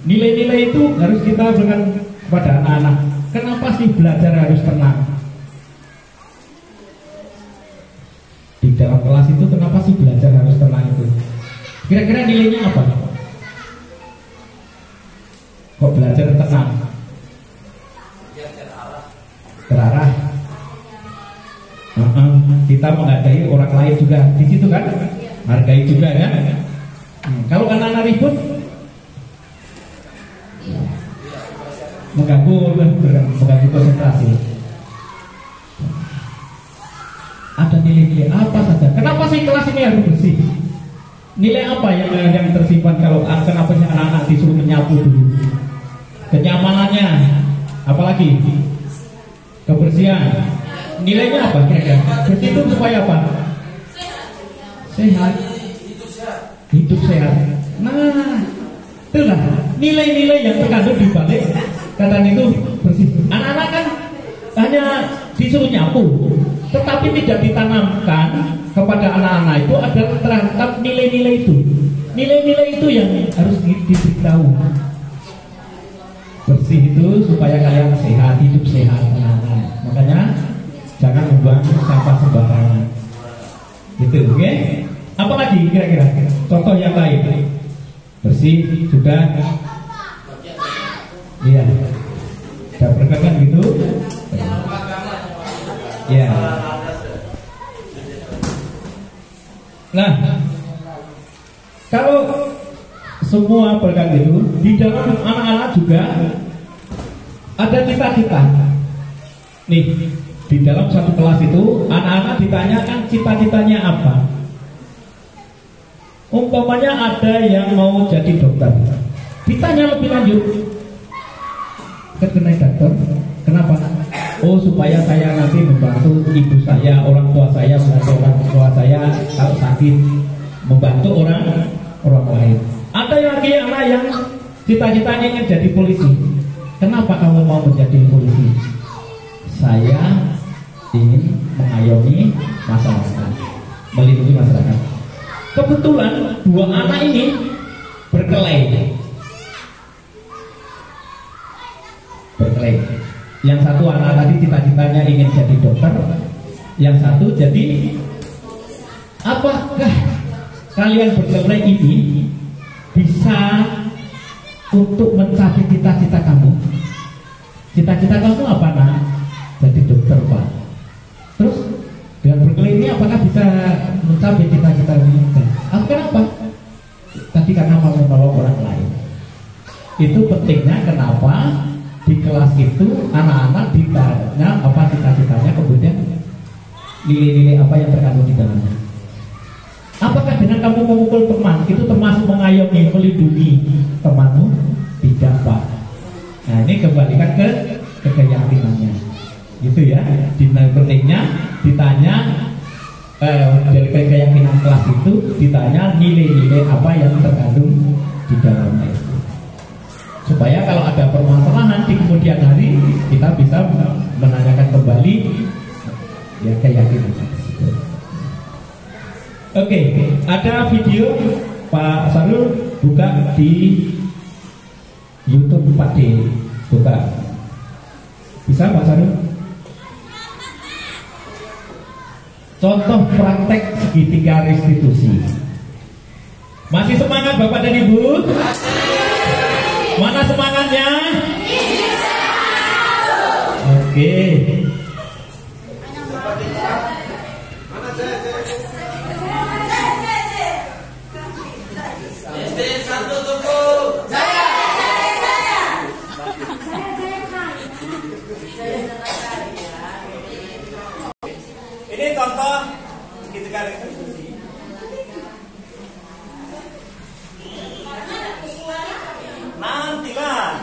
nilai-nilai itu harus kita berikan kepada anak-anak. Kenapa sih belajar harus tenang? Di dalam kelas itu kenapa sih belajar harus tenang itu? Kira-kira nilainya apa? Kok belajar tenang? Terarah. Kita menghargai orang lain juga di situ kan, hargai juga ya. Kalau anak-anak ribut, mengganggu konsentrasi. Ada nilai-nilai apa saja? Kenapa sih kelas ini harus bersih? Nilai apa yang tersimpan kalau kenapa sih anak-anak disuruh menyapu dulu? Kenyamanannya, apalagi kebersihan. Nilainya apa kira-kira? Bersih itu supaya apa? Sehat. Hidup sehat. Nah, itulah nilai-nilai yang terkandung di balik kata itu bersih. Anak-anak kan hanya disuruh nyapu, tetapi tidak ditanamkan kepada anak-anak itu ada terhadap nilai-nilai itu. Nilai-nilai itu yang harus diberitahu. Bersih itu supaya kalian sehat, hidup sehat. Makanya jangan membuang sampah sembarangan. Gitu, oke? Apa lagi kira-kira? Contoh yang lain. Bersih sudah. Iya. Sudah berkenan gitu. Iya. Nah, kalau semua berkat itu di dalam anak-anak juga ada cita-cita. Nih, di dalam satu kelas itu anak-anak ditanyakan cita-citanya apa. Umpamanya ada yang mau jadi dokter, ditanya lebih lanjut, kenapa dokter? Kenapa? Oh, supaya saya nanti membantu ibu saya, orang tua saya, membantu orang tua saya kalau sakit, membantu orang lain. Ada lagi anak yang cita-citanya ingin jadi polisi. Kenapa kamu mau menjadi polisi? Saya ingin mengayomi masyarakat, melindungi masyarakat. Kebetulan dua anak ini berkelahi. Yang satu anak tadi cita-citanya ingin jadi dokter, yang satu jadi. Apakah kalian berkelahi ini bisa untuk mencapai cita-cita kamu? Cita-cita kamu apa, nak? Jadi dokter, Pak. Terus dengan berkelahi ini apakah bisa mencapai cita-cita ini? Kenapa? Tadi karena mau menolong orang lain. Itu pentingnya kenapa di kelas itu anak-anak ditanya apa cita-citanya, kemudian nilai-nilai apa yang terkandung di dalamnya. Apakah dengan kamu memukul teman itu termasuk mengayomi, melindungi temanmu? Tidak, Pak. Nah, ini kembalikan ke keyakinannya, gitu ya. Di pentingnya ditanya dari keyakinan kelas itu ditanya nilai-nilai apa yang terkandung di dalamnya itu. Supaya kalau ada permasalahan di kemudian hari kita bisa menanyakan kembali ya keyakinan tersebut. Oke, ada video Pak Sarul buka di YouTube 4D, buka. Bisa Pak Sarul? Contoh praktek segitiga restitusi. Masih semangat Bapak dan Ibu? Mana semangatnya? Oke. Satu tunggu. Ini contoh segitiga restitusi. Nantilah.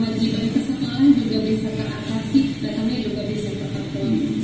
kewajiban ke sekolah juga bisa teratasi dan kami juga bisa terpenuhi.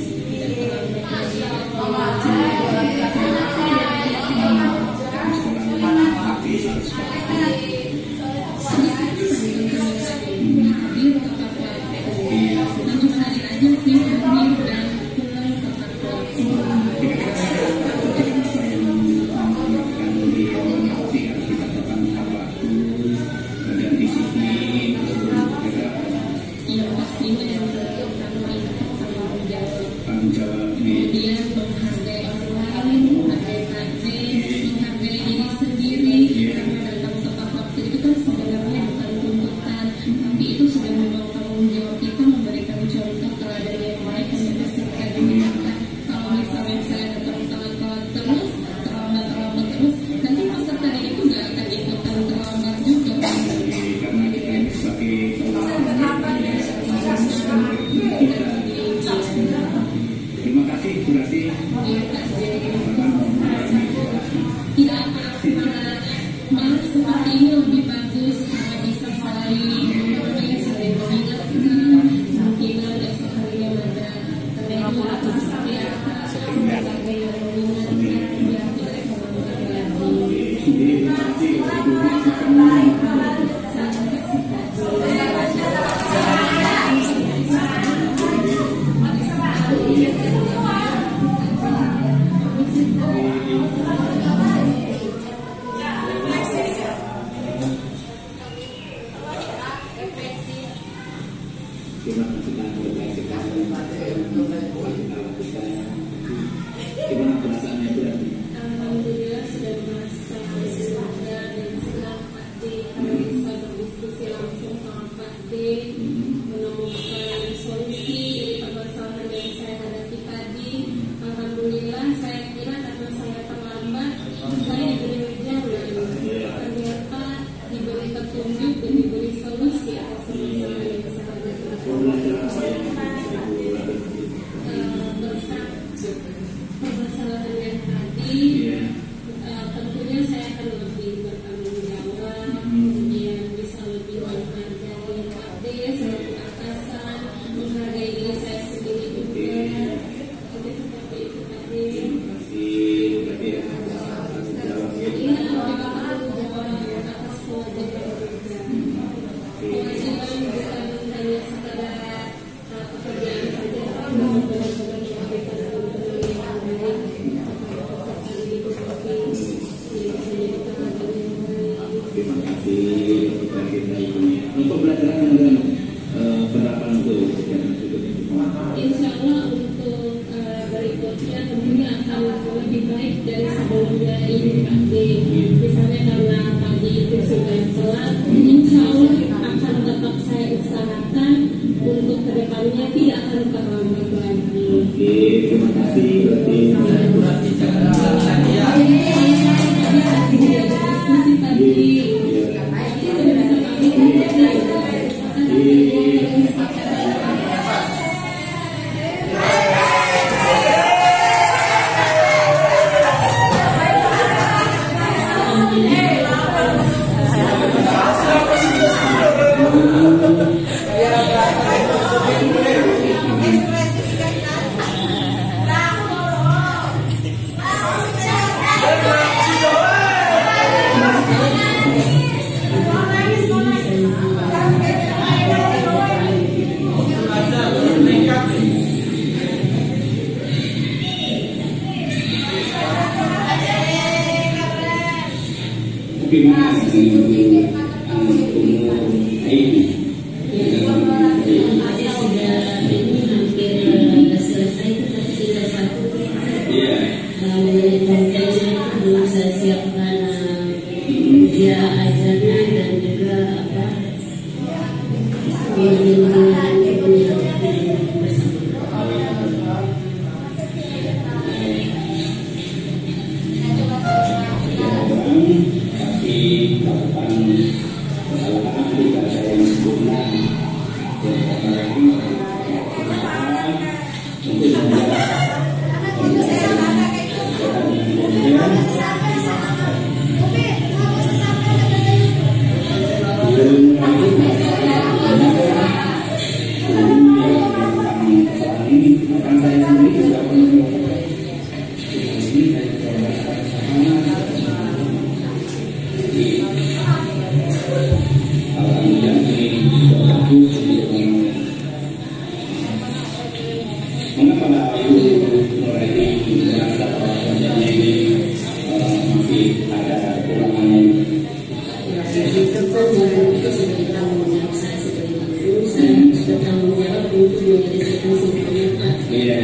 untuk memberi kasih bermanfaat. Iya.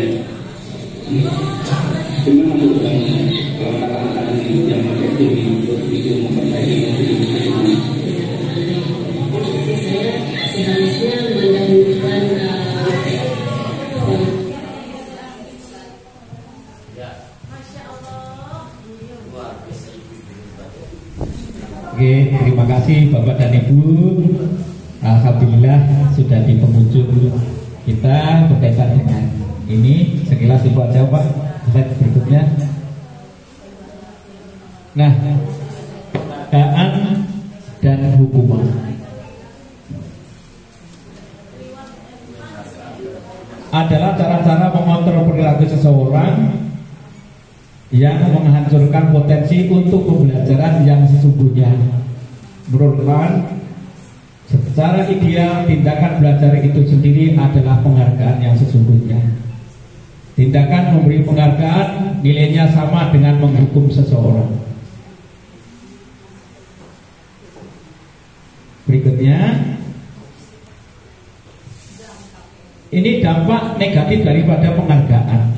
Cuma kalau kata-kata yang pakai itu memperbaiki ini. Saya seharusnya mendahulukan Oke, terima kasih Bapak dan Ibu. Alhamdulillah sudah di penghujung kita berkaitan dengan ini. Sekilas itu aja Pak. Slide berikutnya. Nah, penghargaan dan hukuman. Adalah cara-cara mengontrol perilaku seseorang yang menghancurkan potensi untuk pembelajaran yang sesungguhnya. Merupakan secara ideal tindakan belajar itu sendiri adalah penghargaan yang sesungguhnya. Tindakan memberi penghargaan nilainya sama dengan menghukum seseorang. Berikutnya, ini dampak negatif daripada penghargaan.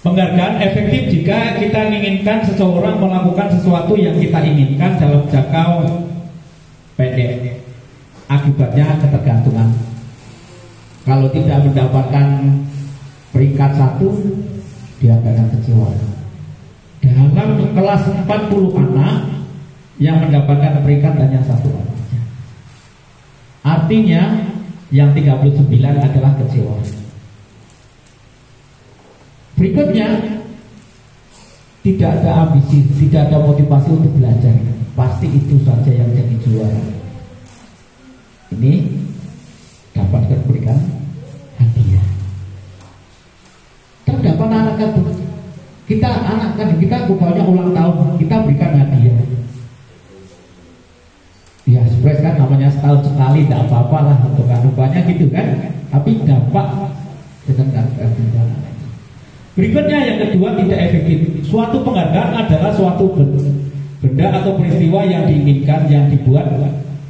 Penghargaan efektif jika kita menginginkan seseorang melakukan sesuatu yang kita inginkan dalam jangka pendek. Akibatnya ketergantungan. Kalau tidak mendapatkan peringkat 1, dia akan kecewa. Dalam kelas 40 anak yang mendapatkan peringkat hanya 1 anak. Artinya yang 39 adalah kecewa. Berikutnya, tidak ada ambisi, tidak ada motivasi untuk belajar. Pasti itu saja yang jadi juara. Ini dapat diberikan hadiah. Terdapat anak kita bukannya ulang tahun, kita berikan hadiah. Ya, surprise kan namanya setahun sekali, tidak apa-apa lah untuk rupanya gitu kan. Tapi dampak dengan hadiah. Berikutnya yang kedua, tidak efektif. Suatu penghargaan adalah suatu benda atau peristiwa yang diinginkan, yang dibuat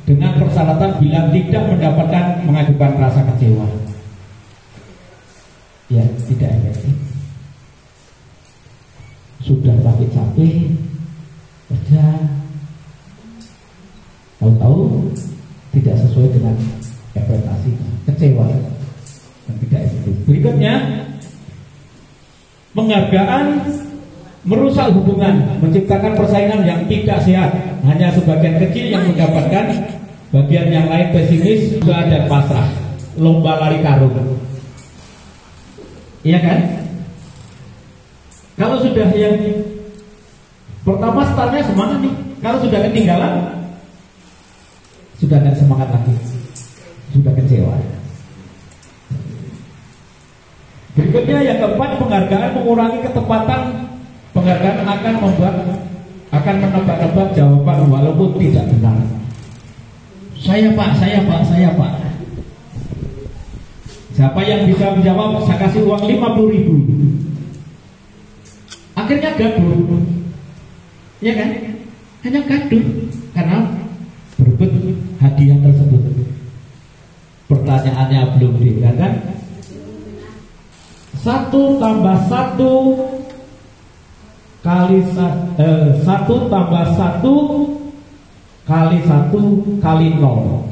dengan persyaratan bila tidak mendapatkan mengakibatkan rasa kecewa. Ya, tidak efektif. Sudah capek-capek kerja, tahu-tahu tidak sesuai dengan ekspektasi, kecewa dan tidak efektif. Berikutnya, penghargaan merusak hubungan, menciptakan persaingan yang tidak sehat. Hanya sebagian kecil yang mendapatkan, bagian yang lain pesimis, juga ada pasrah, lomba lari karung. Iya kan? Kalau sudah yang pertama startnya semangat nih, kalau sudah ketinggalan, sudah tidak semangat lagi, sudah kecewa. Berikutnya yang keempat, penghargaan mengurangi ketepatan. Penghargaan akan menebak-nebak jawaban walaupun tidak benar. Saya pak. Siapa yang bisa menjawab, saya kasih uang 50.000. Akhirnya gaduh, ya kan? Hanya gaduh karena berebut hadiah tersebut. Pertanyaannya belum diganti. 1 tambah 1 kali 1 tambah 1 kali 1 kali 0.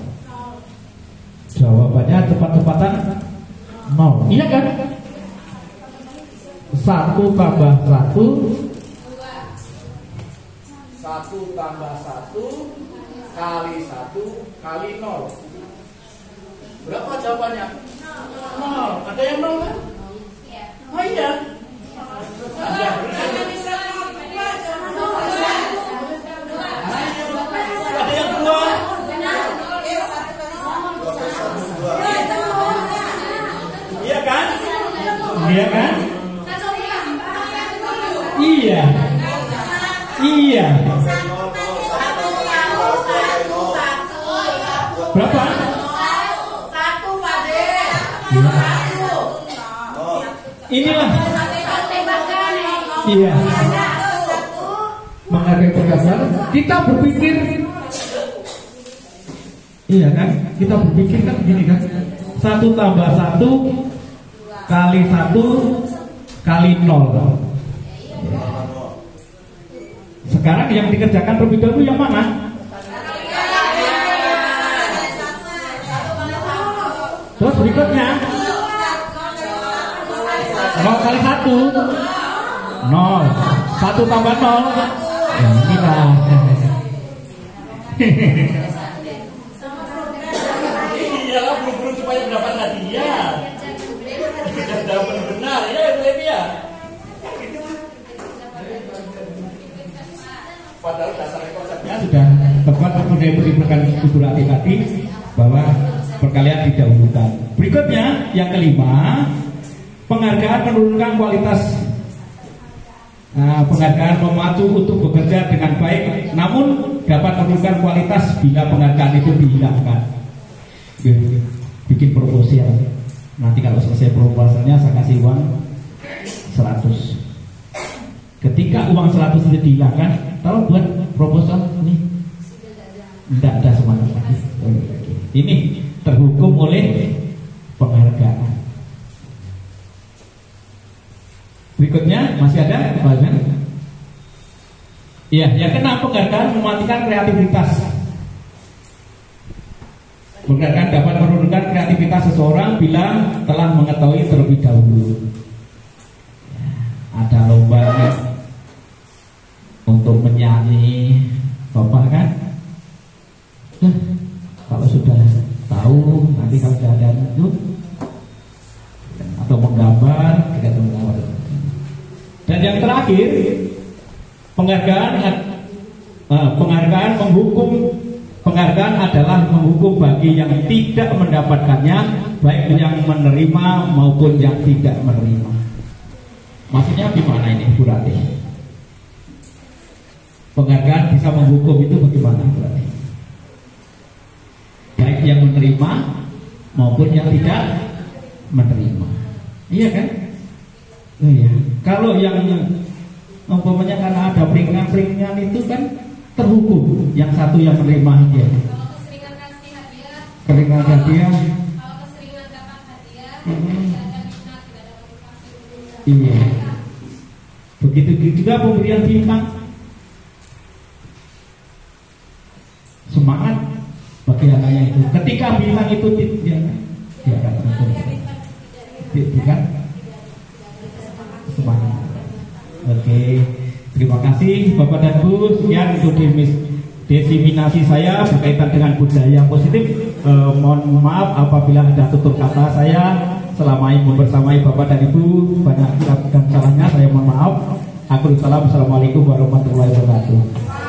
Jawabannya cepat-cepatan 0. Iya kan? 1 tambah 1 tambah 1 kali 1 kali 0. Berapa jawabannya? 0. Ada yang 0 kan? Oh iya. Ada yang 2. Iya kan? Iya kan? Iya. Iya. Berapa? 1 Pade. Inilah. Iya. Menghargai perasaan. Kita berpikir Iya kan? Kita berpikir kan begini kan, 1 tambah 1 kali 1 kali 0. Sekarang yang dikerjakan terlebih dahulu yang mana? Terus berikutnya 0 kali 1 0. 1 tambah 0 ya kita. Iyalah buru-buru supaya mendapat hadiah. Sudah benar ya Ibu ya. Padahal dasar konsepnya Sudah tepat kemudian berikan Ibu Ratih tadi bahwa perkalian didahulukan. Berikutnya yang kelima, penghargaan menurunkan kualitas. Penghargaan memacu untuk bekerja dengan baik, namun dapat menurunkan kualitas bila penghargaan itu dihilangkan. Bikin proposal. Nanti kalau selesai proposalnya saya kasih uang 100. Ketika uang 100 itu dihilangkan, kalau buat proposal ini tidak ada semangat lagi. Ini terhukum oleh penghargaan. Berikutnya masih ada pertanyaan? Iya, yang keenam, penghargaan mematikan kreativitas. Penghargaan dapat menurunkan kreativitas seseorang bila telah mengetahui terlebih dahulu. Ada lomba untuk menyanyi, Bapak kan? Kalau sudah tahu, nanti kalau sudah ada itu atau menggambar, kita menggambar. Dan yang terakhir, penghargaan adalah menghukum bagi yang tidak mendapatkannya, baik yang menerima maupun yang tidak menerima. Maksudnya gimana ini, Bu Ratih? Penghargaan bisa menghukum itu bagaimana, Bu Ratih? Baik yang menerima maupun yang tidak menerima. Iya kan? Oh iya. Kalau yang umpamanya karena ada peringan-peringan itu kan terhukum, yang satu yang menerima hadiah. Kalau keseringan kasih hadiah, Keringan hadiah. kalau keseringan dapat hadiah, tidak ada minat, tidak ada motivasi. Iya. Begitu juga pemberian bintang. Semangat bagi anaknya itu. Ketika bintang itu dia akan terhukum. Bukan? Semangat. Oke, terima kasih Bapak dan Bu. Sekian untuk desiminasi saya berkaitan dengan budaya positif. Mohon maaf apabila ada tutur kata saya selama ini membersamai Bapak dan Ibu banyak dan salahnya, saya mohon maaf. Assalamualaikum warahmatullahi wabarakatuh.